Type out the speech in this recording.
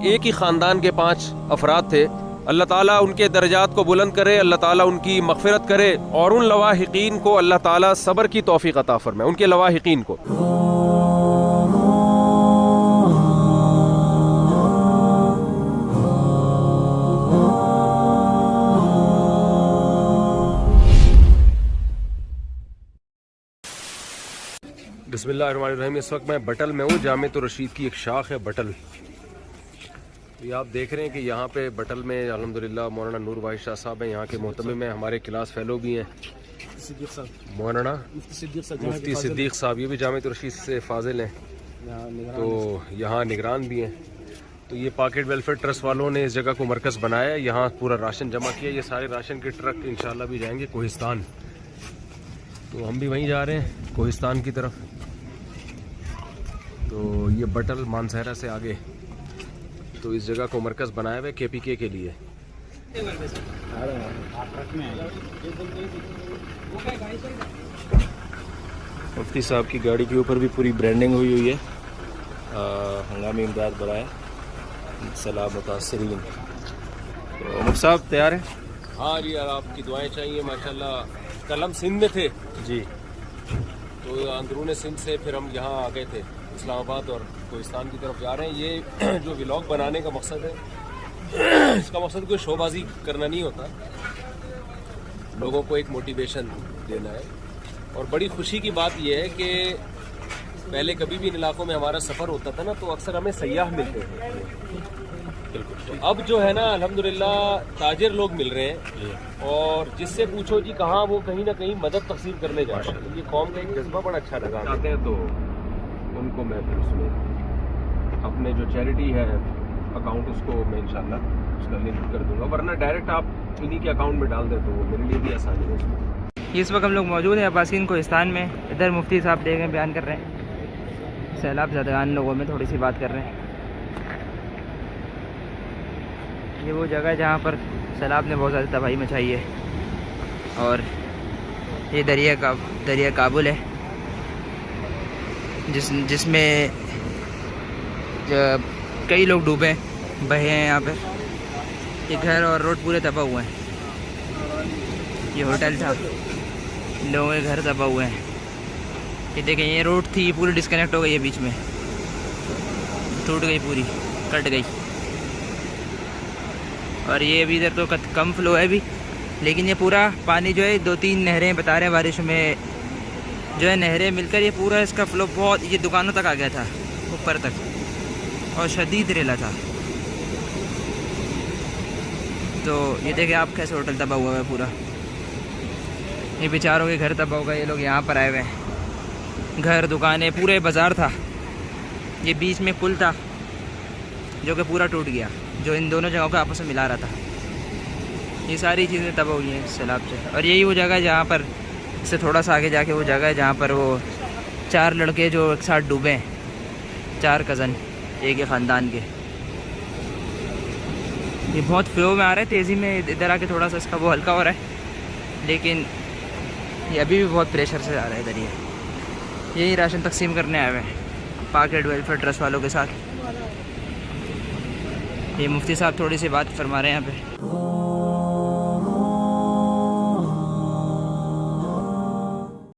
एक ही ख़ानदान के 5 अफराद थे। अल्लाह ताला उनके दर्जात को बुलंद करे, अल्लाह ताला उनकी मग़फ़िरत करे और उन लवाहिकीन को अल्लाह ताला सब्र की तौफ़ीक़ अता फ़रमाए, उनके लवाहिकीन को। बिस्मिल्लाहिर्रहमानिर्रहीम। इस वक्त मैं बटल में हूँ। जामिअतुर रशीद की एक शाख है बटल। ये आप देख रहे हैं कि यहाँ पे बटल में अल्हम्दुलिल्लाह मौलाना नूर वाहिद शाह साहब हैं, यहाँ के मोहतमिम हैं, हमारे क्लास फेलो भी हैं मौलाना मुफ्ती सिद्दीक़ साहब, ये भी जामिअतुर रशीद से फाजिल हैं, तो यहाँ निगरान भी हैं। तो ये पॉकेट वेलफेयर ट्रस्ट वालों ने इस जगह को मरकज़ बनाया है, यहाँ पूरा राशन जमा किया। ये सारे राशन के ट्रक इंशाल्लाह भी जाएंगे कोहिस्तान, तो हम भी वहीं जा रहे हैं कोहिस्तान की तरफ। तो ये बटल मानसहरा से आगे, तो इस जगह को मरकज़ बनाया हुआ है KPK के लिए। मुफ्ती साहब की गाड़ी के ऊपर भी पूरी ब्रांडिंग हुई है, हंगामी इमदाद बराए सलाह मुतासरीन। तो मुफ्ती साहब तैयार है? हाँ जी यार, आपकी दुआएं चाहिए। माशाल्लाह कल हम सिंध में थे जी, तो अंदरून सिंध से फिर हम यहाँ आ गए थे इस्लामाबाद और कोहिस्तान की तरफ जा रहे हैं। ये जो व्लॉग बनाने का मकसद है, इसका मकसद कोई शोबाजी करना नहीं होता, लोगों को एक मोटिवेशन देना है। और बड़ी खुशी की बात यह है कि पहले कभी भी इन इलाकों में हमारा सफ़र होता था ना, तो अक्सर हमें सयाह मिलते थे। तो अब जो है ना अल्हम्दुलिल्लाह ताजिर लोग मिल रहे हैं, और जिससे पूछो जी कहाँ, वो कहीं ना कहीं मदद तकसीम करने जा रहे हैं। ये कौम का एक जज्बा बड़ा अच्छा लगा आते हैं, तो उनको मैं फिर उसमें अपने जो चैरिटी है अकाउंट, उसको मैं इंशाल्लाह उसका लिंक कर दूंगा, वरना डायरेक्ट आप इन्हीं के अकाउंट में डाल दे तो वो मेरे लिए भी आसानी है उसमें। इस वक्त हम लोग मौजूद हैं अब्बासीन कोहिस्तान में। इधर मुफ्ती साहब देख रहे हैं, बयान कर रहे हैं, सैलाब ज़दगान लोगों में थोड़ी सी बात कर रहे हैं। ये वो जगह है जहाँ पर सैलाब ने बहुत ज़्यादा तबाही मचाई है, और ये दरिया काबुल है, जिसमें कई लोग डूबे बहे हैं। यहाँ पे ये घर और रोड पूरे तबाह हुए हैं। ये होटल था, लोगों के घर तबाह हुए हैं। ये देखें, ये रोड थी पूरी डिस्कनेक्ट हो गई है, बीच में टूट गई, पूरी कट गई। और ये अभी इधर तो कम फ्लो है अभी, लेकिन ये पूरा पानी जो है 2-3 नहरें बता रहे हैं बारिश में जो है नहरें मिलकर ये पूरा इसका फ्लो बहुत ये दुकानों तक आ गया था, ऊपर तक, और शदीद रेला था। तो ये देखें आप कैसे होटल तबाह हुआ है पूरा। ये बेचारों के घर तबाह हो गए, ये लोग यहाँ पर आए हुए हैं। घर, दुकानें, पूरे बाज़ार था। ये बीच में पुल था जो कि पूरा टूट गया, जो इन दोनों जगहों को आपस में मिला रहा था। ये सारी चीज़ें तबाह हुई हैं सैलाब से। और यही वो जगह है जहाँ पर, इससे थोड़ा सा आगे जाके वो जगह है जहाँ पर वो 4 लड़के जो एक साथ डूबे हैं, 4 कज़न एक ही ख़ानदान के। ये बहुत फ्लो में आ रहा है, तेज़ी में। इधर आके थोड़ा सा इसका वो हल्का हो रहा है, लेकिन ये अभी भी बहुत प्रेशर से आ रहा है इधर। यही राशन तकसीम करने आए हुए हैं पॉकेट वेलफेयर ट्रस्ट वालों के साथ। ये मुफ्ती साहब थोड़ी सी बात फरमा रहे हैं यहाँ पे।